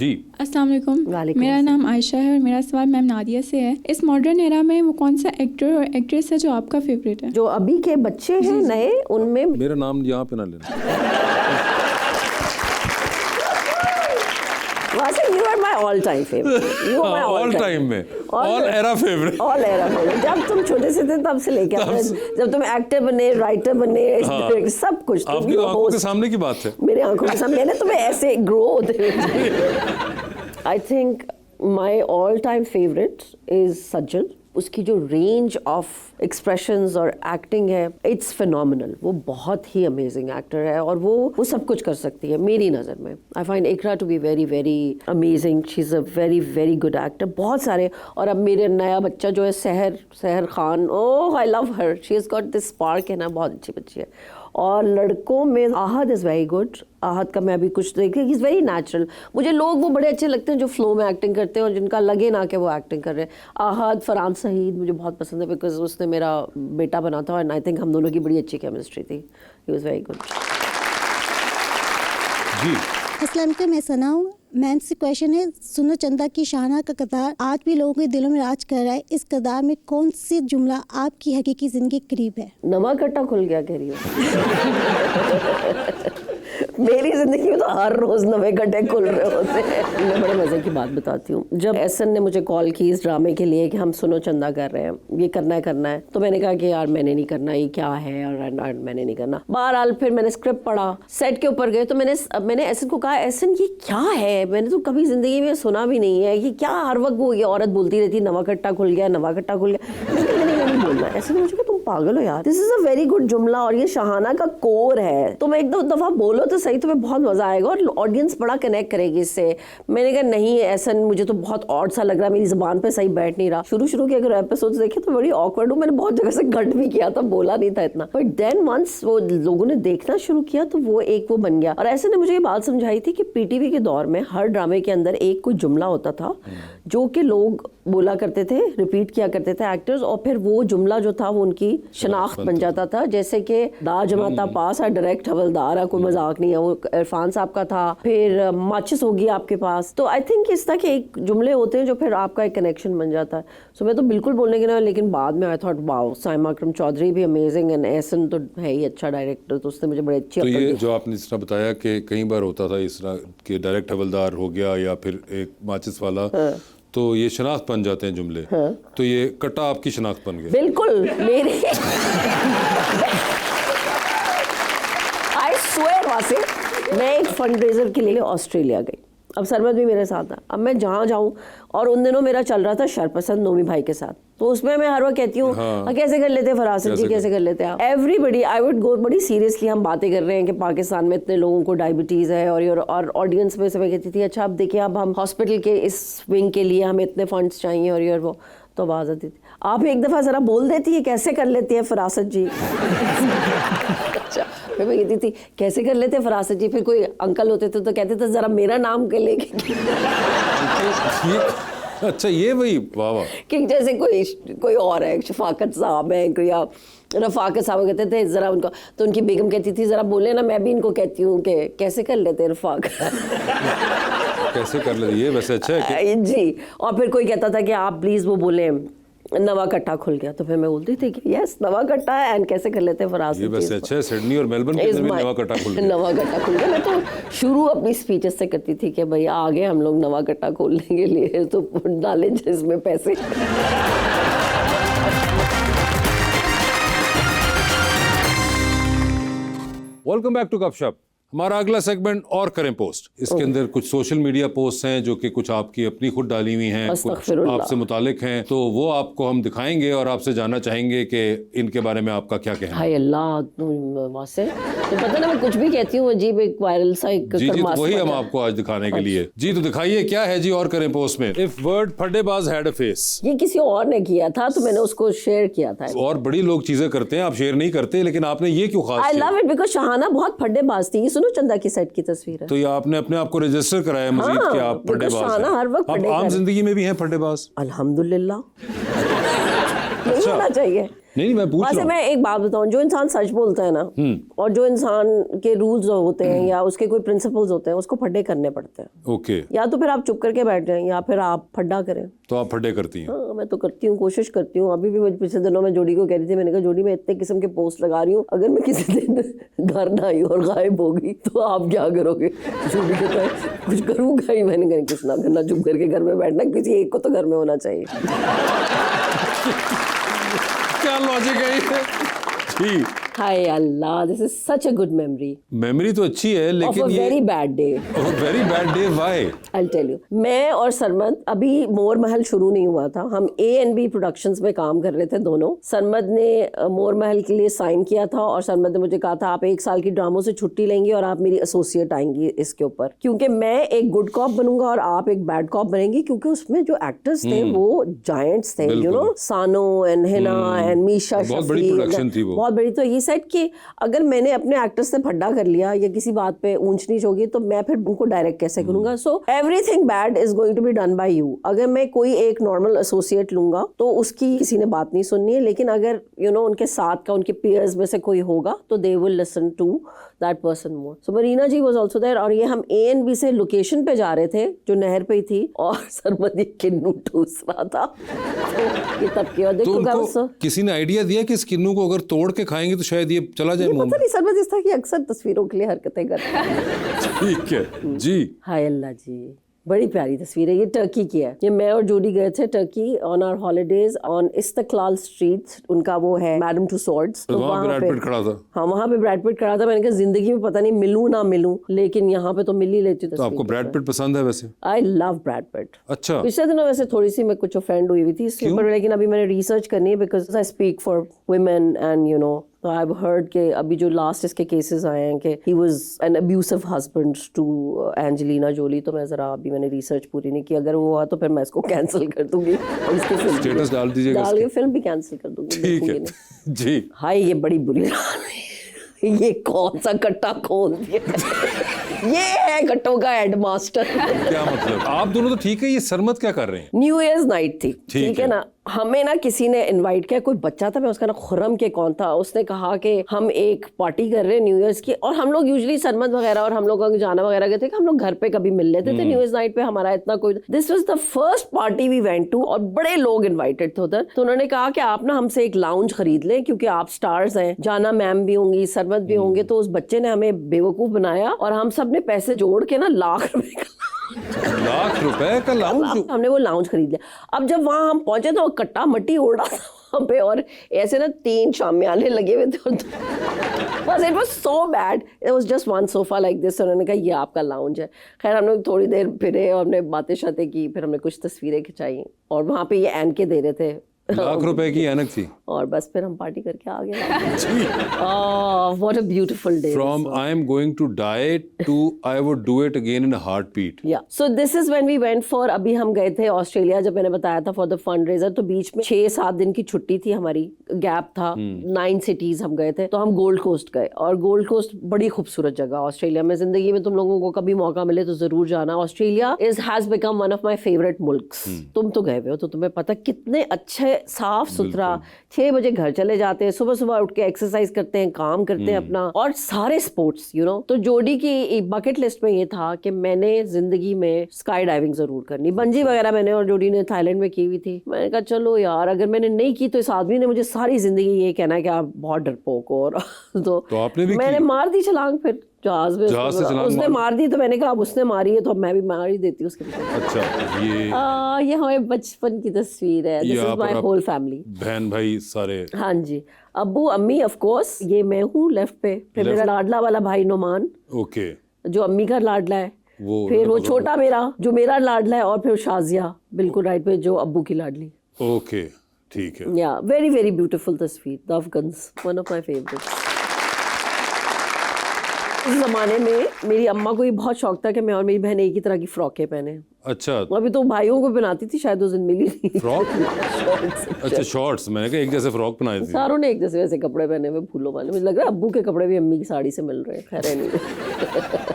जी। अस्सलाम वालेकुम। मेरा नाम आयशा है और मेरा सवाल मैम नादिया से है। इस मॉडर्न एरा में वो कौन सा एक्टर और एक्ट्रेस है जो आपका फेवरेट है? जो अभी के बच्चे हैं नए, उनमें मेरा नाम यहाँ पे ना लेना। Wasif, you are my all time favorite. You are my all time में all era favorite. All era favorite. जब तुम छोटे से थे तब से लेके जब तुम एक्टर बने, राइटर बने, सब कुछ। आपकी आंखों के सामने की बात है। मेरे आंखों के सामने, मैंने तुम्हें ऐसे ग्रो होते I think my all time favorite is सज्जल। उसकी जो रेंज ऑफ एक्सप्रेशंस और एक्टिंग है, इट्स फिनोमिनल। वो बहुत ही अमेजिंग एक्टर है और वो सब कुछ कर सकती है मेरी नज़र में। I find Iqra to be very very amazing. She is a very very good actor. बहुत सारे, और अब मेरे नया बच्चा जो है Sahar Khan, oh I love her. She is got this spark है ना, बहुत अच्छी बच्ची है। और लड़कों में Ahad is very good. Ahad का मैं अभी कुछ देखी, ही इज़ वेरी नेचुरल। मुझे लोग वो बड़े अच्छे लगते हैं जो फ्लो में एक्टिंग करते हैं और जिनका लगे ना कि वो एक्टिंग कर रहे हैं। आहद, फरहान सईद मुझे बहुत पसंद है बिकॉज उसने मेरा बेटा बना था और आई थिंक हम दोनों की बड़ी अच्छी केमिस्ट्री थी। He was very good. जी अस्सलाम वालेकुम, मैं सना हूँ। मैम से क्वेश्चन है, सुनो चंदा की शाहना का किरदार आज भी लोगों के दिलों में राज कर रहा है। इस किरदार में कौन सी जुमला आपकी हकीकी जिंदगी के करीब है? नवा कट्टा खुल गया कह रही हो। मेरी जिंदगी में तो हर रोज नवे गड्ढे खुल रहे होते हैं। मैं बड़े मजे की बात बताती हूँ। जब एहसन ने मुझे कॉल की इस ड्रामे के लिए कि हम सुनो चंदा कर रहे हैं, ये करना है, तो मैंने कहा कि यार मैंने नहीं करना, ये क्या है, और मैंने नहीं करना। बहरहाल फिर मैंने स्क्रिप्ट पढ़ा, सेट के ऊपर गए तो मैंने एहसन को कहा, एहसन ये क्या है, मैंने तो कभी जिंदगी में सुना भी नहीं है, ये क्या हर वक्त वो ये औरत बोलती रहती नवा कट्टा खुल गया, नवा कट्टा खुल गया। मैंने नहीं बोलना। ऐसे मुझे कहा तुम पागल हो यार, this is a very good जुमला और ये शाहाना का कोर है। तुम एक दो दफा बोलो तो सही, तुम्हें बहुत मजा आएगा और ऑडियंस बड़ा कनेक्ट करेगी इससे। मैंने कहा नहीं ऐसा, मुझे तो बहुत ऑड सा लग रहा है, मेरी जुबान पे सही बैठ नहीं रहा। शुरू के अगर एपिसोड्स देखे तो बड़ी ऑकवर्ड हूँ। मैंने बहुत जगह से गट भी किया था, बोला नहीं था इतना, बट देन वंस वो लोगों ने देखना शुरू किया तो वो एक वो बन गया। और ऐसे ने मुझे ये बात समझाई थी कि पीटीवी के दौर में हर ड्रामे के अंदर एक कोई जुमला होता था जो कि लोग बोला करते थे, रिपीट किया करते थे एक्टर्स, और फिर वो जुमला जो था वो उनकी शनाख्त बन जाता था। जैसे कि दा जमाता पास है, डायरेक्ट हवलदार है, कोई मजाक नहीं है, वो इरफान साहब का था। फिर माचिस होगी आपके पास। तो आई थिंक इस तरह के एक जुमले होते हैं जो फिर आपका एक कनेक्शन बन जाता है। सो मैं तो बिल्कुल बोलने के ना, लेकिन बाद में आई थॉट वाओ, साइमा अकरम चौधरी भी अमेजिंग एंड एहसन तो है ही अच्छा डायरेक्टर, तो उसने मुझे बड़े अच्छे। तो ये जो आपने इस तरह बताया कि कई बार होता था इस तरह के डायरेक्ट हवलदार हो गया या फिर एक माचिस वाला, तो ये शनाख्त बन जाते हैं जुमले। तो ये कट्टा आपकी शनाख्त बन गया? बिल्कुल मेरी। आई स्वेयर वासिफ, मैं एक फंडरेजर के लिए ऑस्ट्रेलिया गई। अब सरमद भी मेरे साथ था। अब मैं जहाँ जाऊँ, और उन दिनों मेरा चल रहा था शरपसंद नोमी भाई के साथ, तो उसमें मैं हर वक्त कहती हूँ हाँ। कैसे कर लेते फरासत जी, कैसे कर लेते आप। एवरीबडी आई वुड गो, बड़ी सीरियसली हम बातें कर रहे हैं कि पाकिस्तान में इतने लोगों को डायबिटीज़ है और ऑडियंस में से मैं कहती थी अच्छा अब देखिए अब हम हॉस्पिटल के इस विंग के लिए हमें इतने फंड्स चाहिए और वो, तो आवाज़ आती थी आप एक दफ़ा ज़रा बोल देती है कैसे कर लेती है फरासत जी। अच्छा फिर मैं कहती थी कैसे कर लेते फरासत जी, फिर कोई अंकल होते थे तो कहते थे ज़रा मेरा नाम के लेके। अच्छा ये वही वाह वाह, कि जैसे कोई और है, शफाकत साहब है या रफाकत साहब कहते थे ज़रा उनको, तो उनकी बेगम कहती थी ज़रा बोले ना, मैं भी इनको कहती हूँ कि कैसे कर लेते रफाकत। कैसे कर लेते, ये वैसे अच्छा है कि जी। और फिर कोई कहता था कि आप प्लीज़ वो बोले नवा कट्टा खुल गया, तो फिर मैं बोलती थी कि यस नवा कट्टा है एंड कैसे कर लेते हैं फरासत। ये वैसे अच्छा है, सिडनी और मेलबर्न के अंदर भी नवा कट्टा खुल गया। नवा कट्टा खुल गया। मैं तो शुरू अपनी स्पीचेस से करती थी कि भाई आगे हम लोग नवा कट्टा खोलने के लिए तो डालें जिसमें पैसे। वेलकम बैक टू गपशप। हमारा अगला सेगमेंट और करें पोस्ट। इसके अंदर कुछ सोशल मीडिया पोस्ट हैं जो कि कुछ आपकी अपनी खुद डाली हुई हैं, कुछ आपसे मुतालिक हैं, तो वो आपको हम दिखाएंगे और आपसे जानना चाहेंगे कि इनके बारे में आपका क्या कहना है। हाय अल्लाह, वासे तो पता ना मैं कुछ भी कहती हूँ अजीब एक वायरल सा एक जी जी, तो वही हम आपको आज दिखाने के लिए। जी तो दिखाइए क्या है जी और करें पोस्ट में। इफ वर्ड फड्डेबाज हैड अ फेस, ये किसी और ने किया था तो मैंने उसको शेयर किया था। और बड़ी लोग चीजें करते हैं, आप शेयर नहीं करते, लेकिन आपने ये क्यों खास? I love it because Shahana बहुत फड्डेबाज थी। सुनो चंदा की सेट की तस्वीर है। तो ये आपने अपने आप को रजिस्टर कराया मजीद कि आप फड्डेबाज हैं। हर वक्त आप आम जिंदगी में भी हैं फड्डेबाज? अल्हम्दुलिल्लाह। अच्छा होना चाहिए। नहीं मैं पूछ वैसे रहा हूँ। मैं एक बात बताऊं, जो इंसान सच बोलता है ना और जो इंसान के रूल्स होते हैं या उसके कोई प्रिंसिपल्स होते हैं उसको फड्डे करने पड़ते हैं। ओके, या तो फिर आप चुप करके बैठ जाएं या फिर आप फड्डा करें। तो आप फड्डे करती हैं? हाँ, मैं तो करती हूँ, कोशिश करती हूँ। अभी भी मुझे पिछले दिनों में जोड़ी को कह रही थी, मैंने कहा जोड़ी मैं इतने किस्म के पोस्ट लगा रही हूँ, अगर मैं किसी दिन घर ना आई और गायब होगी तो आप क्या करोगे? जोड़ी कहता है कुछ करूँगा ही। मैंने कहा कुछ ना करना, चुप करके घर में बैठना, किसी एक को तो घर में होना चाहिए। क्या लॉजिक है ये? जी, हाय Allah, this is such a good memory memory तो अच्छी है ऑफ लेकिन अ ये very bad day. Very bad day, why? I tell you, मैं और सरमद, अभी मोर महल शुरू नहीं हुआ था, हम A&B प्रोडक्शंस में काम कर रहे थे दोनों। सरमद ने मोर महल के लिए साइन किया था और सरमद ने मुझे कहा था आप 1 साल की ड्रामों से छुट्टी लेंगी और आप मेरी एसोसिएट आएंगी इसके ऊपर, क्योंकि मैं एक गुड कॉप बनूंगा और आप एक बैड कॉप बनेंगी, क्योंकि उसमें जो एक्टर्स थे वो जायंट्स थे, यू नो, सानो एंड हिना एंड मीशा बहुत बड़ी प्रोडक्शन थी वो, बहुत बड़ी। तो ये सेट कि अगर मैंने अपने एक्टर्स से फड्डा कर लिया या किसी बात पे ऊंच नीच होगी तो मैं फिर उनको डायरेक्ट कैसे करूंगा? So everything bad is going to be done by you. अगर मैं कोई एक नॉर्मल एसोसिएट लूंगा तो उसकी किसी ने बात नहीं सुननी है, लेकिन अगर यू नो उनके साथ का, उनके पीयर्स में से कोई होगा तो they will listen to that person more. So Marina ji was also there और ये हम A&B से लोकेशन पे जा रहे थे जो नहर पे ही थी और सरमदी किन्नू ठूस रहा था। तो ये तब के और तो देखो उनको किसी ने आइडिया दिया कि इस किन्नू को अगर तोड़ के खाएंगे तो शायद ये चला जाए मुंह पता में? नहीं, सरमद इस तरह की अक्सर तस्वीरों के लिए हरकतें करता है। ठीक है जी। हाय अल्लाह जी, बड़ी प्यारी तस्वीर है। ये टर्की की है। ये मैं और जूडी गए थे Turkey on our holidays on Istiklal street. उनका वो है मैडम टू स्वॉर्ड्स। तो वहाँ ब्रैड पिट खड़ा था? हाँ, वहाँ पे ब्रैड पिट खड़ा था। मैंने कहा जिंदगी में पता नहीं मिलूं ना मिलूं, लेकिन यहाँ पे तो मिल ही लेती हूँ। तो आपको ब्रैड पिट पसंद है वैसे? I love Brad Pitt. अच्छा, पिछले दिनों वैसे थोड़ी सी मैं कुछ ऑफेंड हुई हुई थी इसके ऊपर, लेकिन अभी मैंने रिसर्च करनी है because I speak for women and you know, तो आई हैव हर्ड कि अभी जो लास्ट इसके केसेस आए हैं कि he was an abusive husband to Angelina Jolie, तो मैं जरा अभी मैंने रिसर्च पूरी नहीं की। अगर वो हुआ तो फिर मैं इसको कैंसिल कर दूंगी और इसकी फिल्म स्टेटस डाल दीजिएगा, डाल के फिल्म भी कैंसिल कर दूंगी। ठीक है जी। हाय, ये बड़ी बुरी है। ये कौन सा कट्टा खोल दिया? ये है कट्टों का हेडमास्टर। क्या मतलब? आप दोनों तो ठीक है, ये सरमत क्या कर रहे हैं? न्यू ईयर्स नाइट थी, ठीक है ना। हमें ना किसी ने इनवाइट किया, कोई बच्चा था, मैं उसका ना खुर्रम के कौन था, उसने कहा कि हम एक पार्टी कर रहे हैं न्यू ईयर्स की, और हम लोग यूजुअली सरमत वगैरह और हम लोग जाना वगैरह गए थे कि हम लोग घर पे कभी मिल लेते थे न्यू ईयर्स नाइट पे, हमारा इतना कोई। This was the first party we went to और बड़े लोग इन्वाइटेड थे उधर। तो उन्होंने कहा कि आप ना हमसे एक लाउंज खरीद लें क्योंकि आप स्टार्स हैं, जाना मैम भी होंगी, सरमत भी होंगे। तो उस बच्चे ने हमें बेवकूफ बनाया और हम सब ने पैसे जोड़ के ना लाख रुपए का लाउंज, हमने वो लाउंज खरीद लिया। अब जब वहां हम पहुंचे तो कट्टा मट्टी उड़ रहा था वहां पे और ऐसे ना 3 शामियाने लगे हुए थे और बस it was so bad. It was just one sofa like this. उन्होंने कहा ये आपका लाउंज है। खैर हम लोग थोड़ी देर फिरे और हमने बातें शातें की, फिर हमने कुछ तस्वीरें खिंचाई और वहां पे ये एन के दे रहे थे। लाख रुपए की ऐनक थी और बस फिर हम पार्टी करके आ गए। What a beautiful day. From I am going to die to I would do it again in a heartbeat. या so this is when we went for, अभी हम गए थे ऑस्ट्रेलिया, जब मैंने बताया था फॉर द फंड रेजर। तो बीच में 6-7 दिन की छुट्टी थी हमारी, गैप था। 9 सिटीज हम गए थे। तो हम गोल्ड कोस्ट गए और गोल्ड कोस्ट बड़ी खूबसूरत जगह ऑस्ट्रेलिया में। जिंदगी में तुम लोगों को कभी मौका मिले तो जरूर जाना। Australia has become one of my favourite मुल्क्स। तुम तो गए हुए हो तो तुम्हें पता कितने अच्छे, साफ सुथरा। 6 बजे घर चले जाते हैं, सुबह सुबह उठ के एक्सरसाइज करते हैं, काम करते हैं अपना, और सारे स्पोर्ट्स यू नो। तो जोडी की बकेट लिस्ट में ये था कि मैंने जिंदगी में स्काई डाइविंग जरूर करनी। बंजी वगैरह मैंने और जोडी ने थाईलैंड में की हुई थी। मैंने कहा चलो यार, अगर मैंने नहीं की तो इस आदमी ने मुझे सारी जिंदगी ये कहना है कि आप बहुत डरपोक हो। और तो आपने भी मैंने मार दी छलांग फिर जहाज में। उसने मार दी तो मैंने कहा अब उसने मारी है तो अब मैं भी मार ही देती हूँ उसके पीछे। अच्छा, ये हमारे बचपन की तस्वीर है। This is my whole family, बहन भाई सारे। हाँ जी, अब्बू अम्मी ऑफ कोर्स, ये मैं हूँ लेफ्ट पे, फिर मेरा लाडला वाला भाई नोमान, ओके, जो अम्मी का लाडला है, फिर वो छोटा मेरा जो मेरा लाडला है, और फिर शाजिया बिल्कुल राइट पे जो अब्बू की लाडली। ओके, ठीक है। या वेरी वेरी ब्यूटीफुल तस्वीर, the Afghans, one of my favourites. इस जमाने में मेरी अम्मा को ये बहुत शौक था कि मैं और मेरी बहन एक ही तरह की फ्रॉकें पहने। अच्छा, अभी तो भाइयों को बनाती थी, शायद उस दिन मिली नहीं फ्रॉक। अच्छा, शॉर्ट्स। मैंने कहा एक जैसे फ्रॉक बनाए थे। सारों ने एक जैसे वैसे कपड़े पहने हुए फूलों वाले। मुझे लग रहा है अब्बू के कपड़े भी अम्मी की साड़ी से मिल रहे हैं। खैर नहीं।